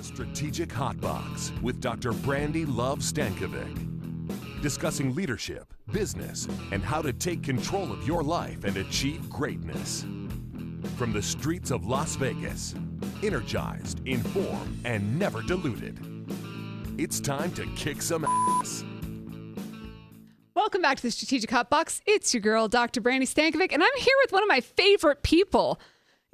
the Strategic Hotbox with Dr. Brandi Luv Stankovic. Discussing leadership, business, and how to take control of your life and achieve greatness. From the streets of Las Vegas, energized, informed, and never diluted. It's time to kick some ass. Welcome back to the Strategic Hotbox. It's your girl, Dr. Brandi Stankovic, and I'm here with one of my favorite people.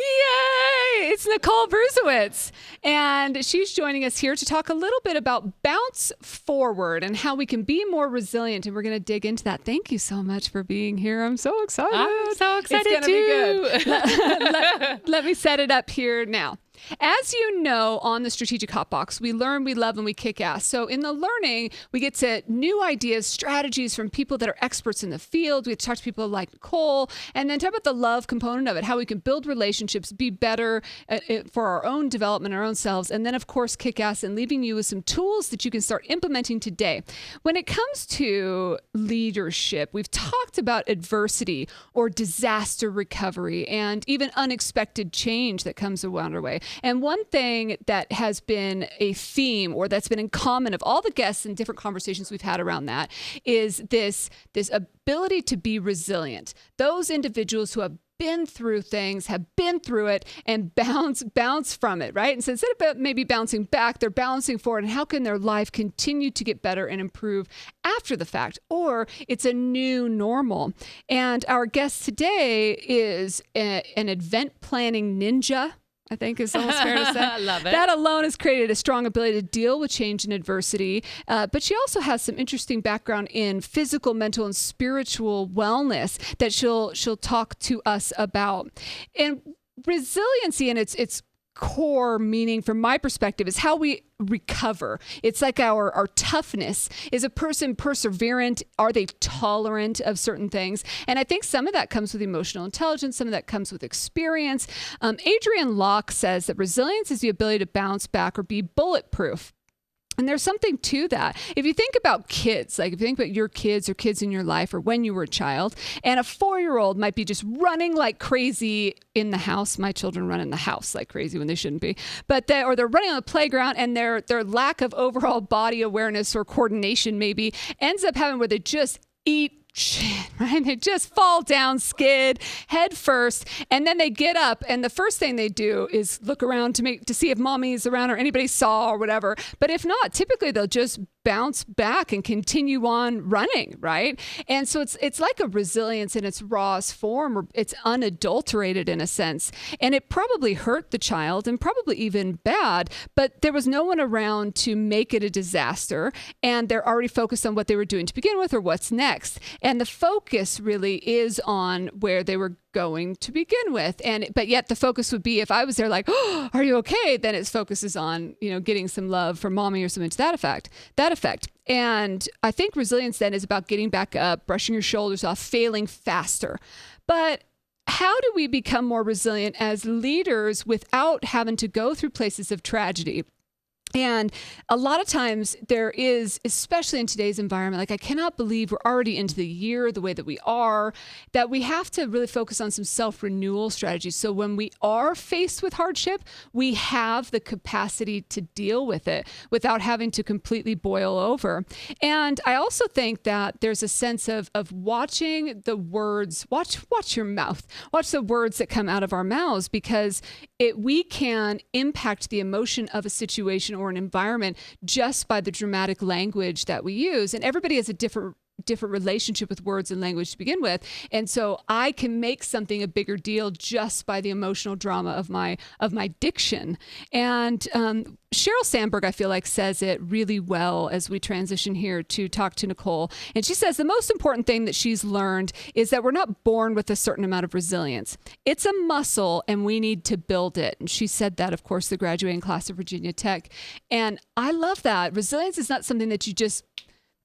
Yay! It's Nicole Brusewitz. And she's joining us here to talk a little bit about bounce forward and how we can be more resilient. And we're going to dig into that. Thank you so much for being here. I'm so excited. I'm so excited it's too. Be good. Let me set it up here now. As you know, on the Strategic Hotbox, we learn, we love, and we kick ass. So in the learning, we get to new ideas, strategies from people that are experts in the field. We talk to people like Nicole, and then talk about the love component of it, how we can build relationships, be better for our own development, our own selves, and then, of course, kick ass and leaving you with some tools that you can start implementing today. When it comes to leadership, we've talked about adversity or disaster recovery and even unexpected change that comes around our way. And one thing that has been a theme, or that's been in common of all the guests and different conversations we've had around that, is this ability to be resilient. Those individuals who have been through things, have been through it, and bounce from it, right? And so instead of maybe bouncing back, they're bouncing forward. And how can their life continue to get better and improve after the fact? Or it's a new normal. And our guest today is an event planning ninja, I think is almost fair to say. I love it. That alone has created a strong ability to deal with change and adversity. But she also has some interesting background in physical, mental, and spiritual wellness that she'll talk to us about. And resiliency and its core meaning from my perspective is how we recover. It's like our toughness. Is a person perseverant? Are they tolerant of certain things? And I think some of that comes with emotional intelligence. Some of that comes with experience. Adrian Locke says that resilience is the ability to bounce back or be bulletproof. And there's something to that. If you think about kids, like if you think about your kids or kids in your life or when you were a child, and a 4-year-old might be just running like crazy in the house. My children run in the house like crazy when they shouldn't be. But or they're running on the playground, and their lack of overall body awareness or coordination maybe ends up having where they just eat shit, right? They just fall down, skid, head first, and then they get up, and the first thing they do is look around to see if mommy's around or anybody saw or whatever. But if not, typically they'll just bounce back and continue on running, right? And so it's like a resilience in its rawest form, or it's unadulterated in a sense. And it probably hurt the child and probably even bad, but there was no one around to make it a disaster. And they're already focused on what they were doing to begin with or what's next. And the focus really is on where they were going to begin with. But yet the focus would be, if I was there like, oh, are you okay? Then its focus is on, getting some love from mommy or something to that effect. And I think resilience then is about getting back up, brushing your shoulders off, failing faster. But how do we become more resilient as leaders without having to go through places of tragedy? And a lot of times there is, especially in today's environment, like I cannot believe we're already into the year the way that we are, that we have to really focus on some self-renewal strategies. So when we are faced with hardship, we have the capacity to deal with it without having to completely boil over. And I also think that there's a sense of watching the words, watch your mouth, watch the words that come out of our mouths, because we can impact the emotion of a situation or an environment just by the dramatic language that we use. And everybody has a different relationship with words and language to begin with. And so I can make something a bigger deal just by the emotional drama of my diction. And Sheryl Sandberg, I feel like, says it really well as we transition here to talk to Nicole. And she says the most important thing that she's learned is that we're not born with a certain amount of resilience. It's a muscle and we need to build it. And she said that, of course, the graduating class of Virginia Tech. And I love that. Resilience is not something that you just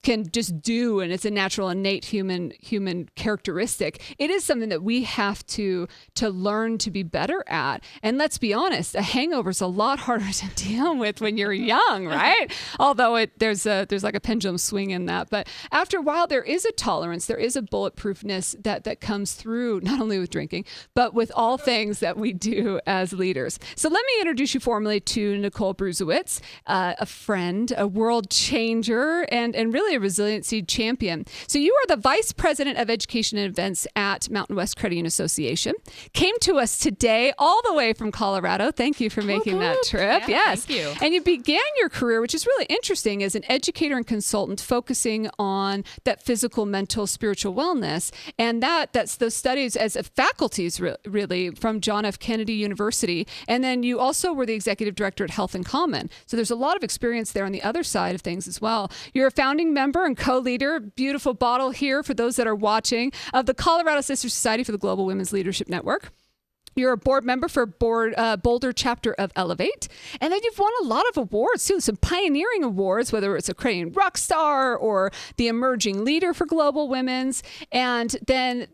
can just do, and it's a natural, innate human characteristic. It is something that we have to learn to be better at. And let's be honest, a hangover is a lot harder to deal with when you're young, right? Although there's like a pendulum swing in that. But after a while, there is a tolerance, there is a bulletproofness that comes through, not only with drinking, but with all things that we do as leaders. So let me introduce you formally to Nicole Brusewitz, a friend, a world changer, and really a resiliency champion. So you are the Vice President of Education and Events at Mountain West Credit Union Association. Came to us today all the way from Colorado. Thank you for making that trip. Yeah, yes. Thank you. And you began your career, which is really interesting, as an educator and consultant focusing on that physical, mental, spiritual wellness. And that's those studies as faculties really from John F. Kennedy University. And then you also were the executive director at Health in Common. So there's a lot of experience there on the other side of things as well. You're a founding member and co-leader, beautiful bottle here for those that are watching, of the Colorado Sister Society for the Global Women's Leadership Network. You're a board member for Boulder chapter of Elevate. And then you've won a lot of awards too, some pioneering awards, whether it's a Canadian rock star or the emerging leader for global women's. And then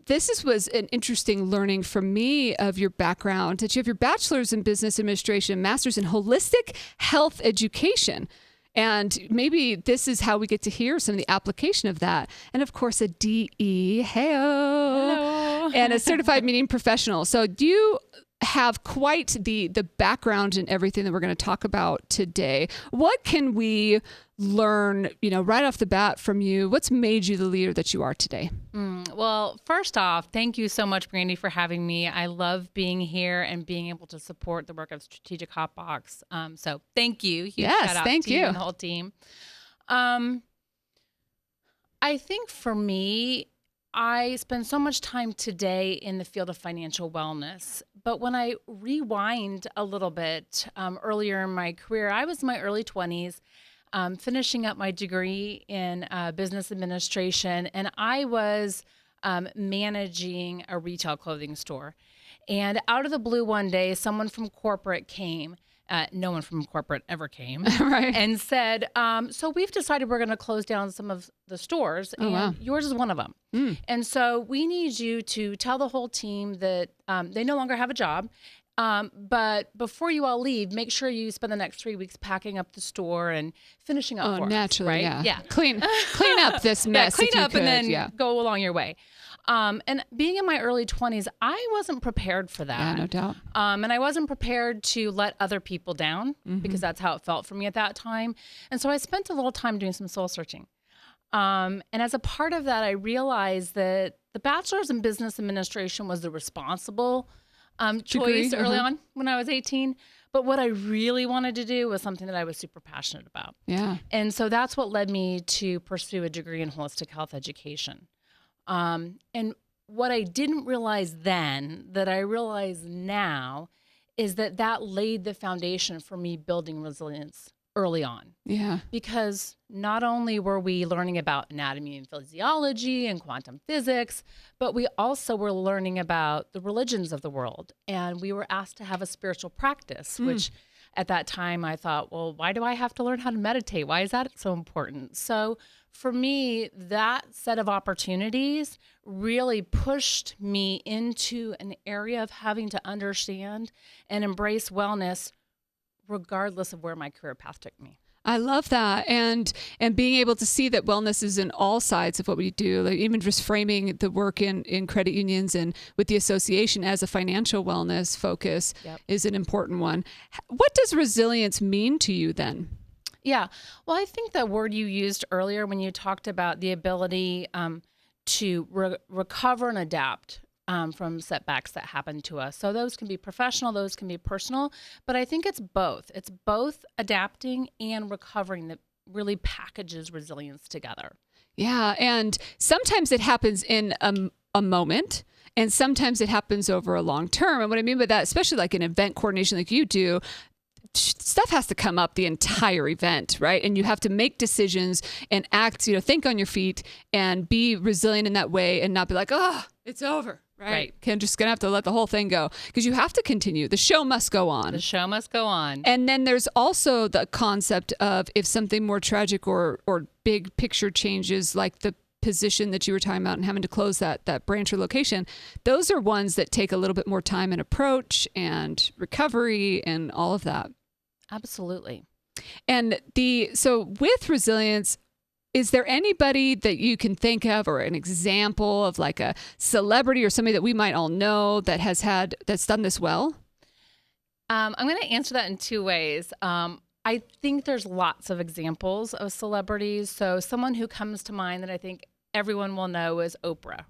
was an interesting learning for me of your background, that you have your bachelor's in business administration, master's in holistic health education. And maybe this is how we get to hear some of the application of that. And of course, a DE, hello, and a certified meeting professional. So do you have quite the background in everything that we're going to talk about today? What can we learn, right off the bat from you? What's made you the leader that you are today? Well, first off, thank you so much, Brandi, for having me. I love being here and being able to support the work of Strategic Hotbox. So thank you. Huge shout out to you and the whole team. I think for me, I spend so much time today in the field of financial wellness. But when I rewind a little bit earlier in my career, I was in my early 20s. Finishing up my degree in business administration, and I was managing a retail clothing store. And out of the blue one day, someone from corporate came. No one from corporate ever came, right? And said, so we've decided we're going to close down some of the stores, and yours is one of them. And so we need you to tell the whole team that they no longer have a job. But before you all leave, make sure you spend the next 3 weeks packing up the store and finishing up for naturally, us, right? Yeah. Clean up this mess. Clean up and then go along your way. And being in my early 20s, I wasn't prepared for that. Yeah, no doubt. And I wasn't prepared to let other people down because that's how it felt for me at that time. And so I spent a little time doing some soul searching. And as a part of that, I realized that the bachelor's in business administration was the responsible choice early on when I was 18. But what I really wanted to do was something that I was super passionate about. Yeah. And so that's what led me to pursue a degree in holistic health education. And what I didn't realize then that I realize now is that laid the foundation for me building resilience early on. Yeah. Because not only were we learning about anatomy and physiology and quantum physics, but we also were learning about the religions of the world. And we were asked to have a spiritual practice, which at that time I thought, well, why do I have to learn how to meditate? Why is that so important? So for me, that set of opportunities really pushed me into an area of having to understand and embrace wellness regardless of where my career path took me. I love that. And being able to see that wellness is in all sides of what we do, like even just framing the work in credit unions and with the association as a financial wellness focus is an important one. What does resilience mean to you then? Yeah. Well, I think that word you used earlier when you talked about the ability to recover and adapt from setbacks that happen to us. So those can be professional, those can be personal, but I think it's both. It's both adapting and recovering that really packages resilience together. Yeah, and sometimes it happens in a moment, and sometimes it happens over a long term. And what I mean by that, especially like an event coordination like you do, stuff has to come up the entire event, right? And you have to make decisions and act, think on your feet and be resilient in that way and not be like, oh, it's over. Right. Just going to have to let the whole thing go because you have to continue. The show must go on. The show must go on. And then there's also the concept of if something more tragic or big picture changes, like the position that you were talking about and having to close that branch or location, those are ones that take a little bit more time and approach and recovery and all of that. Absolutely. And so with resilience, is there anybody that you can think of or an example of like a celebrity or somebody that we might all know that's done this well? I'm going to answer that in two ways. I think there's lots of examples of celebrities. So someone who comes to mind that I think everyone will know is Oprah.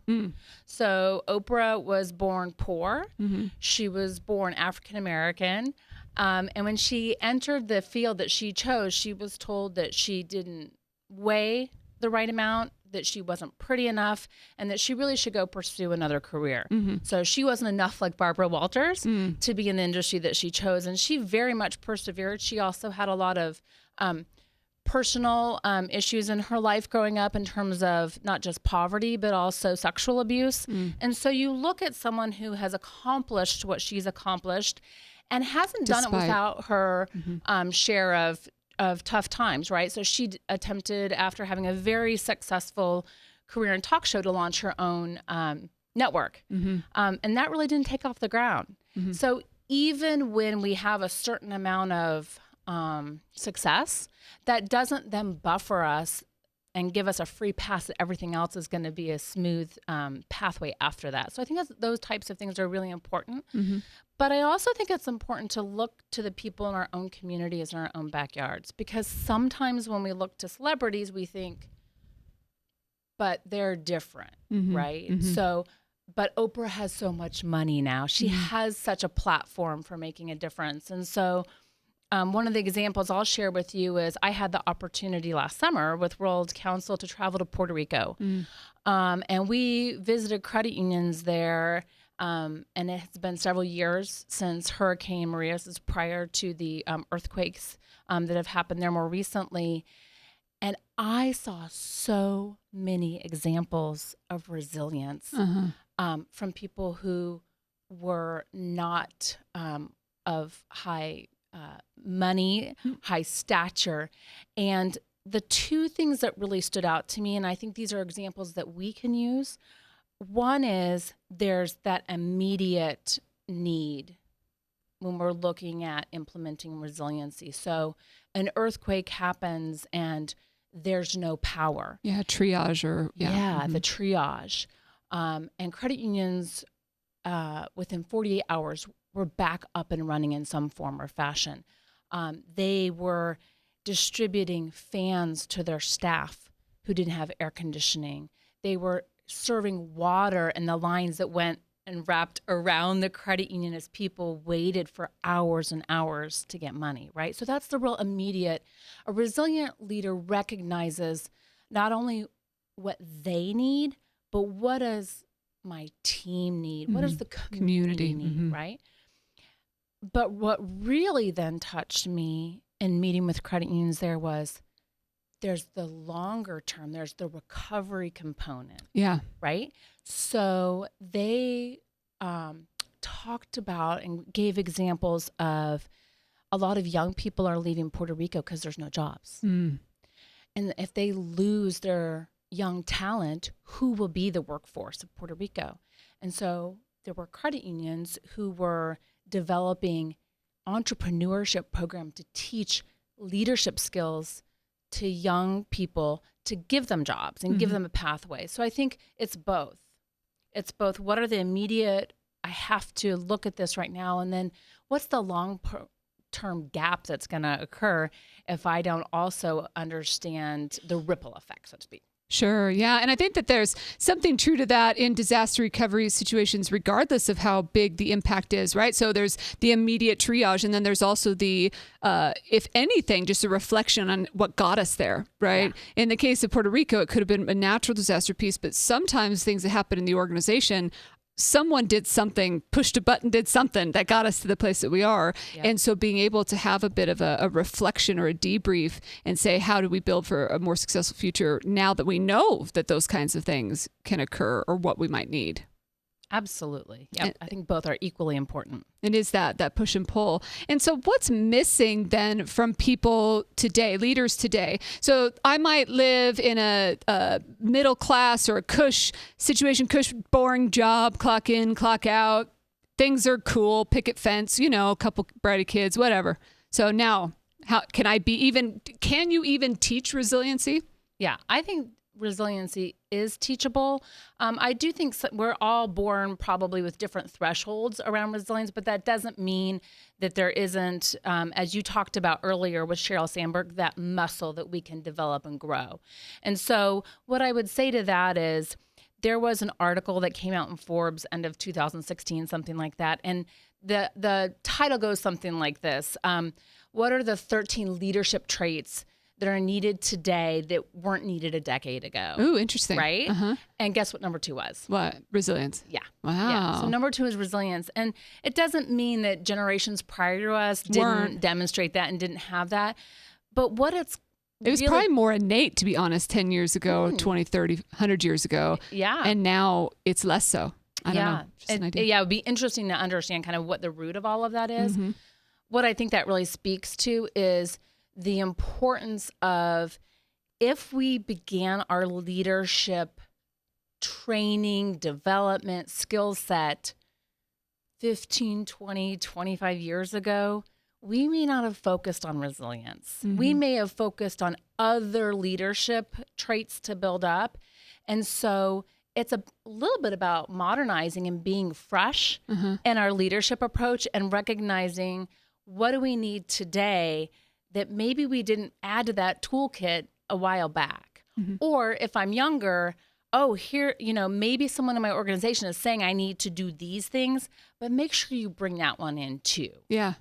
So Oprah was born poor. Mm-hmm. She was born African American. And when she entered the field that she chose, she was told that she didn't weigh the right amount, that she wasn't pretty enough, and that she really should go pursue another career. Mm-hmm. So she wasn't enough like Barbara Walters to be in the industry that she chose, and she very much persevered. She also had a lot of personal issues in her life growing up in terms of not just poverty, but also sexual abuse. And so you look at someone who has accomplished what she's accomplished and hasn't done it without her share of tough times, right? So she attempted, after having a very successful career in talk show, to launch her own network. And that really didn't take off the ground. So even when we have a certain amount of success, that doesn't then buffer us and give us a free pass that everything else is going to be a smooth pathway after that. So I think those types of things are really important. But I also think it's important to look to the people in our own communities and our own backyards, because sometimes when we look to celebrities, we think, but they're different, right? So, but Oprah has so much money now. She has such a platform for making a difference. And so one of the examples I'll share with you is I had the opportunity last summer with World Council to travel to Puerto Rico. And we visited credit unions there. And it has been several years since Hurricane Maria. This is prior to the earthquakes that have happened there more recently. And I saw so many examples of resilience from people who were not of high money, high stature. And the two things that really stood out to me, and I think these are examples that we can use. One is there's that immediate need when we're looking at implementing resiliency. So an earthquake happens and there's no power. Yeah, triage or the triage. And credit unions within 48 hours were back up and running in some form or fashion. They were distributing fans to their staff who didn't have air conditioning. They were serving water in the lines that went and wrapped around the credit union as people waited for hours and hours to get money, right? So that's the real immediate. A resilient leader recognizes not only what they need, but what does my team need? What does the community need, right? But what really then touched me in meeting with credit unions there was there's the longer term, there's the recovery component. Yeah. Right? So they talked about and gave examples of a lot of young people are leaving Puerto Rico because there's no jobs. And if they lose their young talent, who will be the workforce of Puerto Rico? And so there were credit unions who were developing entrepreneurship program to teach leadership skills to young people to give them jobs and give them a pathway. So I think it's both. It's both what are the immediate, I have to look at this right now, and then what's the long-term gap that's going to occur if I don't also understand the ripple effect, so to speak. Sure. Yeah. And I think that there's something true to that in disaster recovery situations, regardless of how big the impact is, right? So there's the immediate triage, and then there's also the, if anything, just a reflection on what got us there, right? Yeah. In the case of Puerto Rico, it could have been a natural disaster piece, but sometimes things that happen in the organization, someone did something, pushed a button, did something that got us to the place that we are. Yep. And so being able to have a bit of a reflection or a debrief and say, how do we build for a more successful future now that we know that those kinds of things can occur or what we might need? Absolutely. Yeah, I think both are equally important. It is that push and pull. And so what's missing then from people today, leaders today? So I might live in a middle class or a cush situation, boring job, clock in, clock out. Things are cool, picket fence, a couple bratty kids, whatever. So now can you even teach resiliency? Yeah, I think resiliency is teachable. I do think we're all born probably with different thresholds around resilience, but that doesn't mean that there isn't, as you talked about earlier with Sheryl Sandberg, that muscle that we can develop and grow. And so what I would say to that is there was an article that came out in Forbes end of 2016, something like that. And the title goes something like this. What are the 13 leadership traits that are needed today that weren't needed a decade ago? Ooh, interesting. Right? And guess what number 2 was? What? Resilience. Yeah. Wow. Yeah. So number 2 is resilience. And it doesn't mean that generations prior to us didn't demonstrate that and didn't have that. But what it was probably more innate, to be honest, 10 years ago, 20, 30, 100 years ago. Yeah. And now it's less so. I don't know. Just an idea. Yeah, it would be interesting to understand kind of what the root of all of that is. Mm-hmm. What I think that really speaks to is the importance of, if we began our leadership training, development, skill set 15, 20, 25 years ago, we may not have focused on resilience. Mm-hmm. We may have focused on other leadership traits to build up. And so it's a little bit about modernizing and being fresh in our leadership approach and recognizing what do we need today that maybe we didn't add to that toolkit a while back. Mm-hmm. Or if I'm younger, here, maybe someone in my organization is saying I need to do these things, but make sure you bring that one in too. Yeah.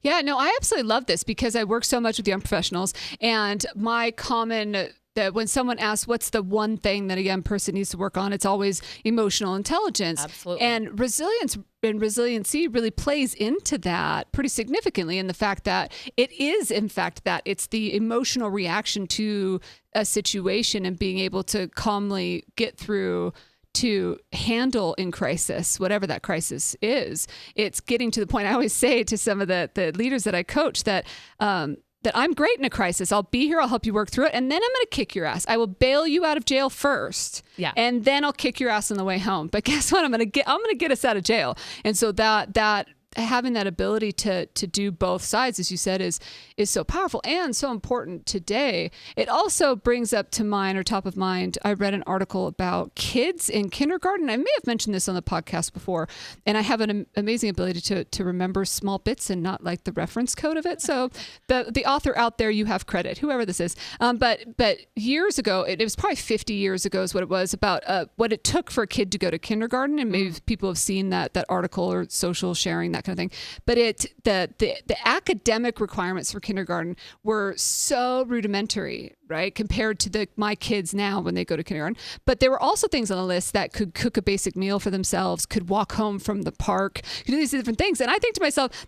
Yeah, no, I absolutely love this because I work so much with young professionals, and my common that when someone asks what's the one thing that a young person needs to work on, it's always emotional intelligence. Absolutely. And resilience and resiliency really plays into that pretty significantly, in the fact that it is, in fact, that it's the emotional reaction to a situation and being able to calmly get through to handle in crisis, whatever that crisis is. It's getting to the point. I always say to some of the leaders that I coach that I'm great in a crisis. I'll be here. I'll help you work through it. And then I'm going to kick your ass. I will bail you out of jail first. Yeah. And then I'll kick your ass on the way home. But guess what? I'm going to get us out of jail. And so that having that ability to do both sides, as you said, is so powerful and so important today. It also brings up to mind, or top of mind, I read an article about kids in kindergarten. I may have mentioned this on the podcast before, and I have an amazing ability to remember small bits and not like the reference code of it. So the author out there, you have credit, whoever this is. But years ago, it was probably 50 years ago is what it was, about what it took for a kid to go to kindergarten. And maybe people have seen that article or social sharing, that kind of thing. But the academic requirements for kindergarten were so rudimentary, right, compared to my kids now when they go to kindergarten. But there were also things on the list that could cook a basic meal for themselves, could walk home from the park, could do these different things. And I think to myself,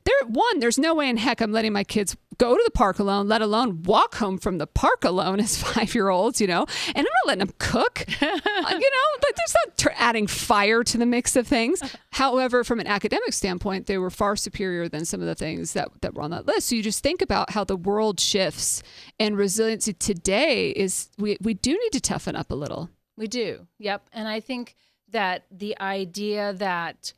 there's no way in heck I'm letting my kids go to the park alone, let alone walk home from the park alone as 5-year-olds, and I'm not letting them cook, there's not adding fire to the mix of things. However, from an academic standpoint, they were far superior than some of the things that were on that list. So you just think about how the world shifts, and resiliency today is, we do need to toughen up a little. We do. Yep. And I think that the idea that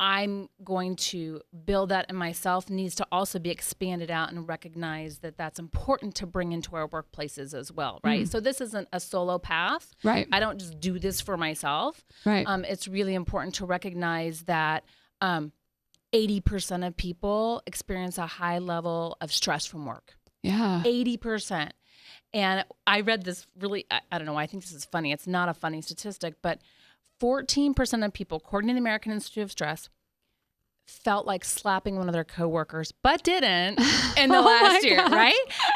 I'm going to build that in myself needs to also be expanded out and recognize that that's important to bring into our workplaces as well, right? So this isn't a solo path. Right. I don't just do this for myself. Right. It's really important to recognize that 80% of people experience a high level of stress from work. Yeah. 80%. And I read this really, I don't know, I think this is funny. It's not a funny statistic, but 14% of people, according to the American Institute of Stress, felt like slapping one of their coworkers, but didn't in the last year, right?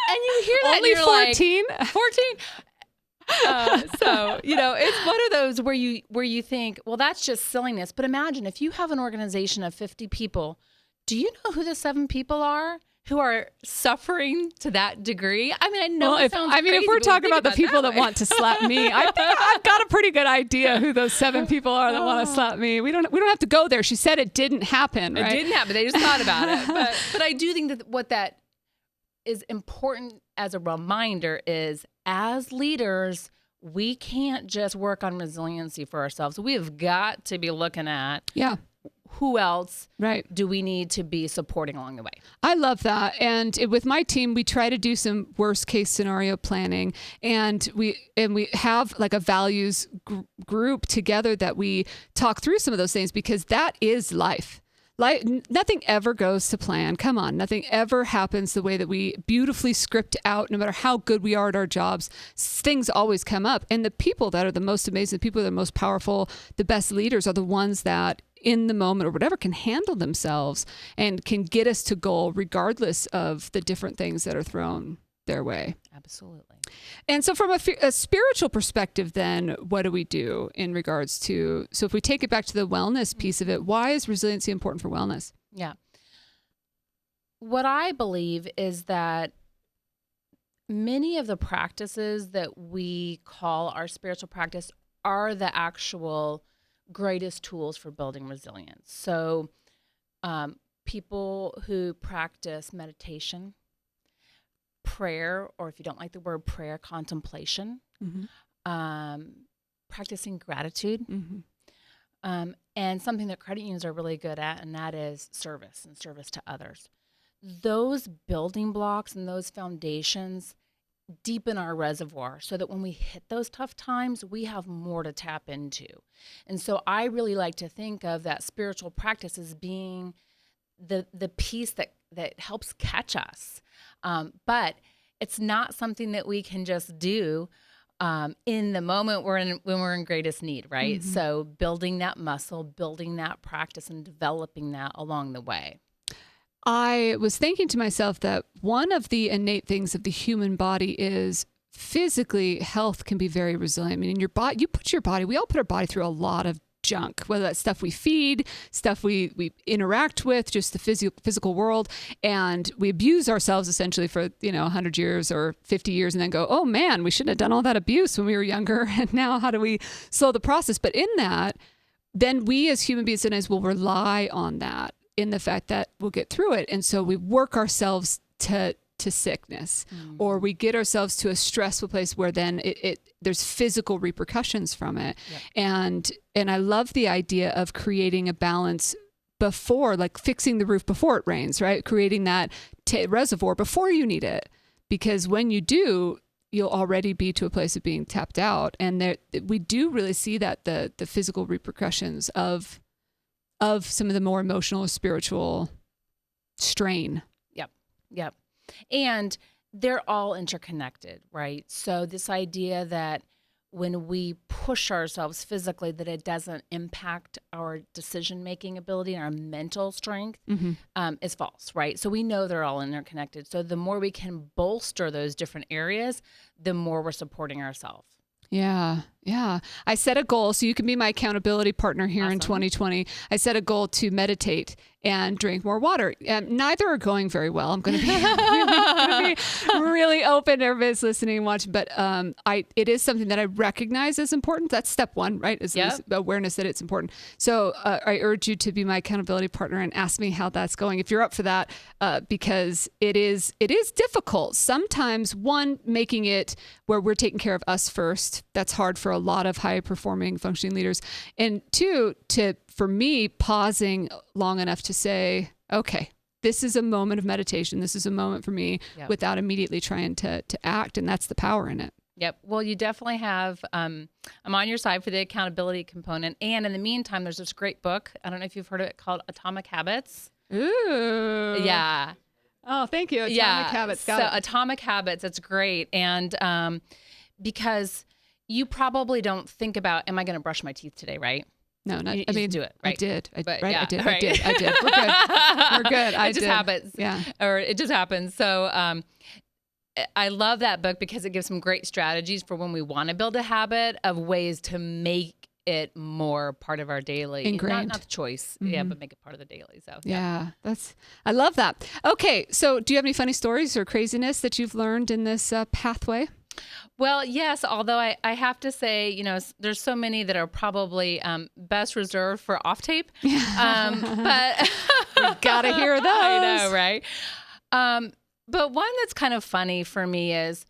And you hear that, only and you're 14? Like, 14? So, it's one of those where you think, well, that's just silliness. But imagine if you have an organization of 50 people, do you know who the 7 people are who are suffering to that degree. I mean, I know it sounds crazy, if we're talking about the people that want to slap me, I think I've got a pretty good idea who those 7 people are that want to slap me. We don't have to go there. She said it didn't happen, right? It didn't happen. They just thought about it. But I do think that what that is important as a reminder is, as leaders, we can't just work on resiliency for ourselves. We have got to be looking at who else do we need to be supporting along the way. I love that. And with my team, we try to do some worst case scenario planning, and we have like a values group together that we talk through some of those things, because that is life. Nothing ever goes to plan. Come on. Nothing ever happens the way that we beautifully script out. No matter how good we are at our jobs, things always come up. And the people that are the most amazing, the people that are the most powerful, the best leaders are the ones that in the moment or whatever can handle themselves and can get us to goal regardless of the different things that are thrown their way. Absolutely. And so from a spiritual perspective, then what do we do in regards to, so if we take it back to the wellness piece of it, why is resiliency important for wellness? Yeah. What I believe is that many of the practices that we call our spiritual practice are the actual greatest tools for building resilience. So people who practice meditation, prayer, or if you don't like the word prayer, contemplation, practicing gratitude, and something that credit unions are really good at, and that is service and service to others. Those building blocks and those foundations deepen our reservoir so that when we hit those tough times, we have more to tap into. And so I really like to think of that spiritual practice as being the piece that helps catch us. But it's not something that we can just do in the moment when we're in greatest need, right? So building that muscle, building that practice, and developing that along the way. I was thinking to myself that one of the innate things of the human body is physically health can be very resilient. I mean, in your body, we all put our body through a lot of junk, whether that's stuff we feed, stuff we interact with, just the physical world. And we abuse ourselves essentially for, 100 years or 50 years and then go, oh man, we shouldn't have done all that abuse when we were younger. And now how do we slow the process? But in that, then we as human beings sometimes will rely on that, in the fact that we'll get through it. And so we work ourselves to sickness, or we get ourselves to a stressful place where then there's physical repercussions from it. Yep. And I love the idea of creating a balance before, like fixing the roof before it rains, right? Creating that reservoir before you need it, because when you do, you'll already be to a place of being tapped out. And we do really see that the physical repercussions of some of the more emotional or spiritual strain. Yep. And they're all interconnected, right? So this idea that when we push ourselves physically, that it doesn't impact our decision-making ability and our mental strength is false, right? So we know they're all interconnected. So the more we can bolster those different areas, the more we're supporting ourselves. Yeah. I set a goal, so you can be my accountability partner here in 2020. I set a goal to meditate and drink more water. Neither are going very well. I'm going to be really open to everybody's listening and watching. But it is something that I recognize as important. That's step one, right? Is awareness that it's important. So I urge you to be my accountability partner and ask me how that's going, if you're up for that, because it is difficult. Sometimes, one, making it where we're taking care of us first. That's hard for a lot of high-performing, functioning leaders. And two, for me, pausing long enough to say, okay, this is a moment of meditation. This is a moment for me without immediately trying to act. And that's the power in it. Yep. Well, you definitely have, I'm on your side for the accountability component. And in the meantime, there's this great book. I don't know if you've heard of it, called Atomic Habits. Ooh. Yeah. Oh, thank you. Atomic Habits. Atomic Habits, it's great. And because you probably don't think about, am I going to brush my teeth today, right? No, not. You do it. Right? I did. I did. Right. I did. We're good. We're good. It just happens. Yeah. Or it just happens. So I love that book because it gives some great strategies for when we want to build a habit, of ways to make it more part of our daily. Ingrained. Not the choice, but make it part of the daily. So I love that. Okay, so do you have any funny stories or craziness that you've learned in this pathway? Well, yes, although I have to say, there's so many that are probably best reserved for off tape. But we gotta hear those. I know, right? But one that's kind of funny for me is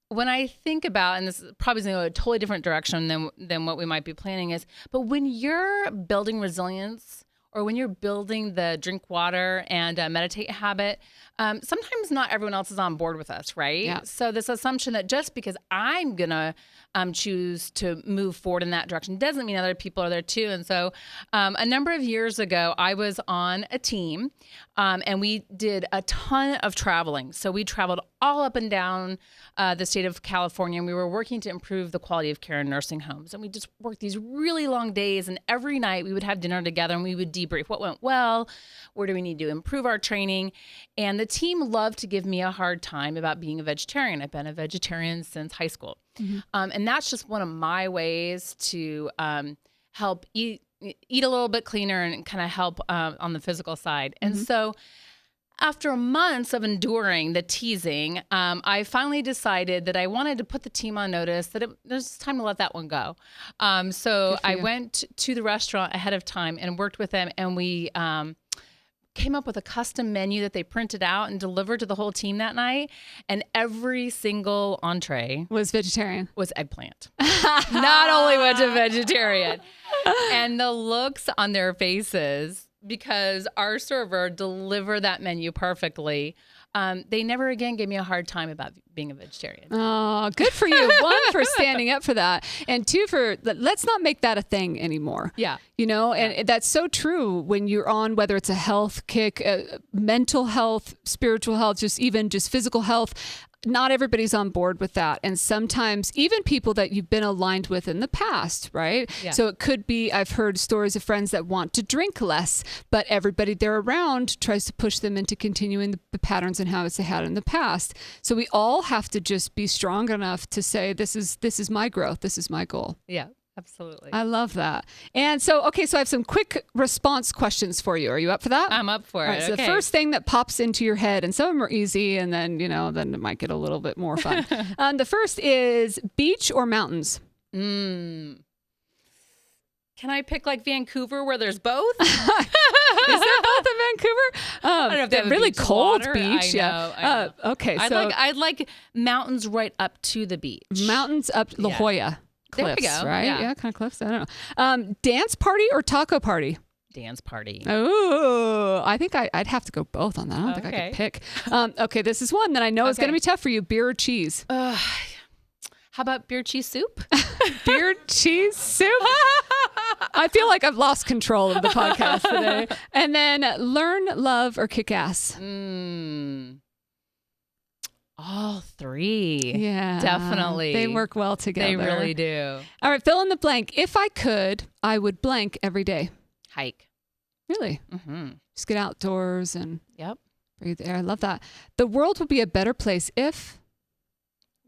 when I think about, and this is probably going to go a totally different direction than what we might be planning is, but when you're building resilience or when you're building the drink water and meditate habit, sometimes not everyone else is on board with us, right? Yeah. So this assumption that just because I'm going to choose to move forward in that direction doesn't mean other people are there too. And so a number of years ago, I was on a team and we did a ton of traveling. So we traveled all up and down the state of California, and we were working to improve the quality of care in nursing homes. And we just worked these really long days, and every night we would have dinner together and we would debrief what went well, where do we need to improve our training. And the team loved to give me a hard time about being a vegetarian. I've been a vegetarian since high school. And that's just one of my ways to help eat a little bit cleaner and kind of help on the physical side. And so after months of enduring the teasing, I finally decided that I wanted to put the team on notice that there's time to let that one go. So I went to the restaurant ahead of time and worked with them, and we came up with a custom menu that they printed out and delivered to the whole team that night. And every single entree was vegetarian. Was eggplant. Not only was it vegetarian. And the looks on their faces, because our server delivered that menu perfectly, they never again gave me a hard time about being a vegetarian. Oh, good for you. One, for standing up for that. And two, for let's not make that a thing anymore. Yeah. And that's so true when you're on, whether it's a health kick, mental health, spiritual health, just physical health. Not everybody's on board with that. And sometimes even people that you've been aligned with in the past, right? Yeah. So it could be, I've heard stories of friends that want to drink less, but everybody they're around tries to push them into continuing the patterns and habits they had in the past. So we all have to just be strong enough to say, this is my growth. This is my goal. Yeah. Absolutely. I love that. And so I have some quick response questions for you. Are you up for that? I'm up for it. All right, so the first thing that pops into your head, and some of them are easy, and then, then it might get a little bit more fun. The first is beach or mountains? Can I pick like Vancouver where there's both? Is there both in Vancouver? I don't know if they have really beach cold water. beach. I know. Okay. I'd like mountains right up to the beach. Mountains up La Jolla. Cliffs, there we go. Right? Yeah, kind of cliffs. I don't know. Dance party or taco party? Dance party. Oh, I think I'd have to go both on that. I don't think I could pick. Okay, this is one that I know is going to be tough for you. Beer or cheese? How about beer cheese soup? Beer cheese soup? I feel like I've lost control of the podcast today. And then learn, love, or kick ass? All three. Yeah. Definitely. They work well together. They really do. All right, fill in the blank. If I could, I would blank every day. Hike. Really? Just get outdoors and breathe the air. I love that. The world would be a better place if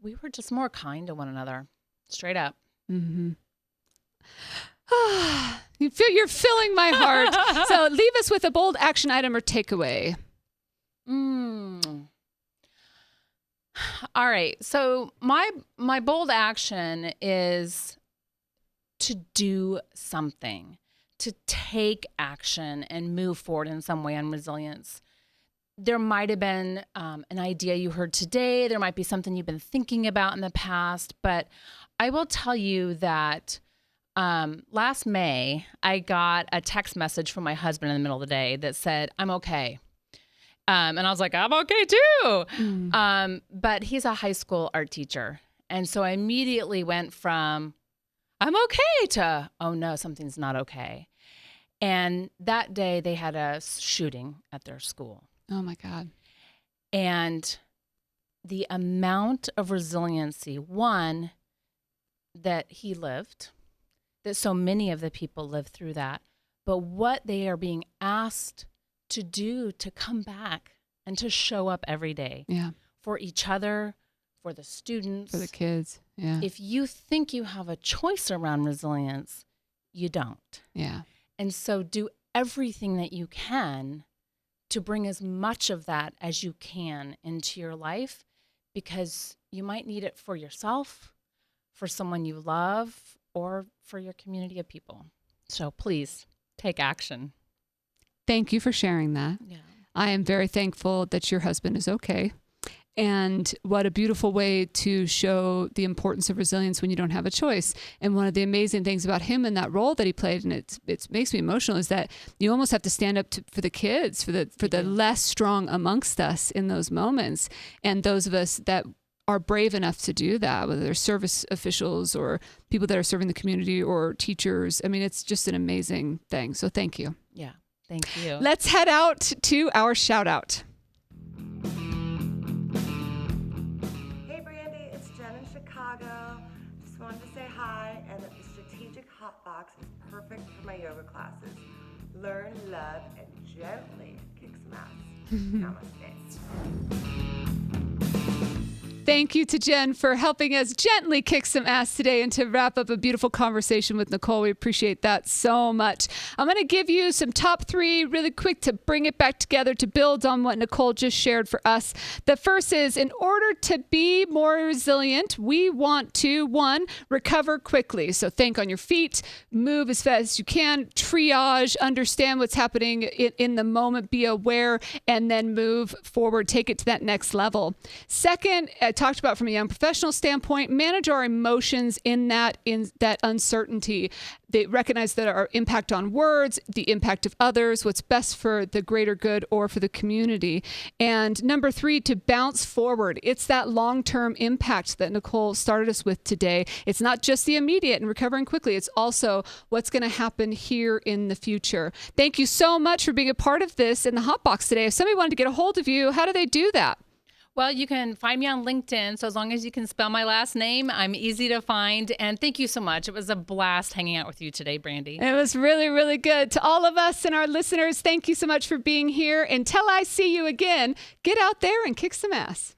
we were just more kind to one another. Straight up. You're filling my heart. So leave us with a bold action item or takeaway. All right. So my bold action is to do something, to take action and move forward in some way on resilience. There might have been an idea you heard today. There might be something you've been thinking about in the past. But I will tell you that last May, I got a text message from my husband in the middle of the day that said, I'm okay. And I was like, I'm okay too. But he's a high school art teacher. And so I immediately went from, I'm okay to, oh no, something's not okay. And that day they had a shooting at their school. Oh my God. And the amount of resiliency, one, that he lived, that so many of the people lived through that, but what they are being asked to do to come back and to show up every day for each other, for the students, for the kids. Yeah. If you think you have a choice around resilience, you don't. Yeah. And so do everything that you can to bring as much of that as you can into your life, because you might need it for yourself, for someone you love, or for your community of people. So please take action. Thank you for sharing that. Yeah. I am very thankful that your husband is okay. And what a beautiful way to show the importance of resilience when you don't have a choice. And one of the amazing things about him in that role that he played, and it makes me emotional, is that you almost have to stand up for the kids, for the less strong amongst us in those moments. And those of us that are brave enough to do that, whether they're service officials or people that are serving the community or teachers. I mean, it's just an amazing thing. So thank you. Yeah, thank you. Let's head out to our shout out. Hotbox is perfect for my yoga classes. Learn, love, and gently kick some ass. Namaste. Thank you to Jen for helping us gently kick some ass today and to wrap up a beautiful conversation with Nicole. We appreciate that so much. I'm going to give you some top 3 really quick to bring it back together, to build on what Nicole just shared for us. The first is, in order to be more resilient, we want to, 1, recover quickly. So think on your feet, move as fast as you can, triage, understand what's happening in the moment, be aware, and then move forward, take it to that next level. Second, I talked about from a young professional standpoint, manage our emotions in that uncertainty. They recognize that our impact on words, the impact of others, what's best for the greater good or for the community. And number 3, to bounce forward. It's that long-term impact that Nicole started us with today. It's not just the immediate and recovering quickly. It's also what's going to happen here in the future. Thank you so much for being a part of this in the Hotbox today. If somebody wanted to get a hold of you, how do they do that? Well, you can find me on LinkedIn. So as long as you can spell my last name, I'm easy to find. And thank you so much. It was a blast hanging out with you today, Brandi. It was really, really good. To all of us and our listeners, thank you so much for being here. Until I see you again, get out there and kick some ass.